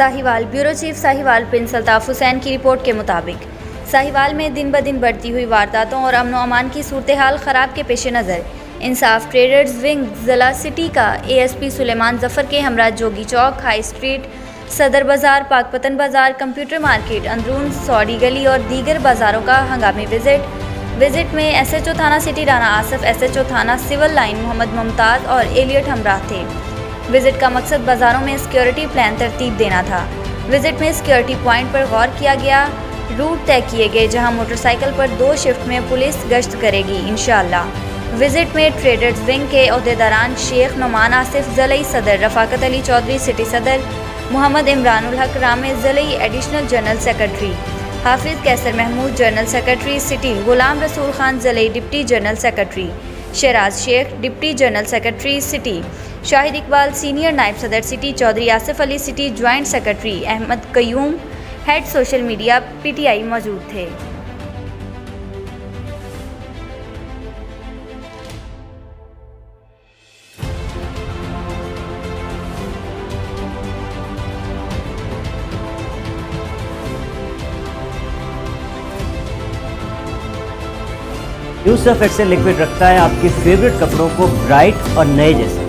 Sahiwal bureau chief Sahiwal Prince Altaf Hussain की report के मुताबिक साहिवाल में दिन ब दिन बढ़ती हुई वारदातों और अमन व अमान की सूरत हाल ख़राब के पेश नज़र इंसाफ ट्रेडर्स विंग ज़िला सिटी का ASP सुलेमान जफ़र के हमरा जोगी चौक, हाई स्ट्रीट, सदर बाज़ार, पाकपतन बाज़ार, कंप्यूटर मार्केट, अंदरून सौड़ी गली और दीगर बाज़ारों का हंगामी विजिट में SHO थाना सिटी राना आसिफ, SHO थाना सिविल लाइन मोहम्मद मुमताज़ और एलियट हमराह थे। विजिट का मकसद बाज़ारों में सिक्योरिटी प्लान तरतीब देना था। विजिट में सिक्योरिटी पॉइंट पर गौर किया गया, रूट तय किए गए जहां मोटरसाइकिल पर 2 शिफ्ट में पुलिस गश्त करेगी इंशाअल्लाह। विजिट में ट्रेडर्स विंग के अहदेदारान शेख नुमान आसिफ ज़िलई सदर, रफ़ाकत अली चौधरी सिटी सदर, मोहम्मद इमरानुल हक रामे ज़िलई additional general secretary, Hafiz Qaiser Mahmood general secretary city, Ghulam Rasool Khan ज़िलई deputy general secretary, Sharaz Sheikh deputy general secretary city, Shahid Iqbal senior नायब सदर city, Chaudhary Asif Ali city joint secretary, Ahmad Qayyum head social media PTI मौजूद थे। न्यू सर्फ एक्सेल लिक्विड रखता है आपके फेवरेट कपड़ों को ब्राइट और नए जैसे।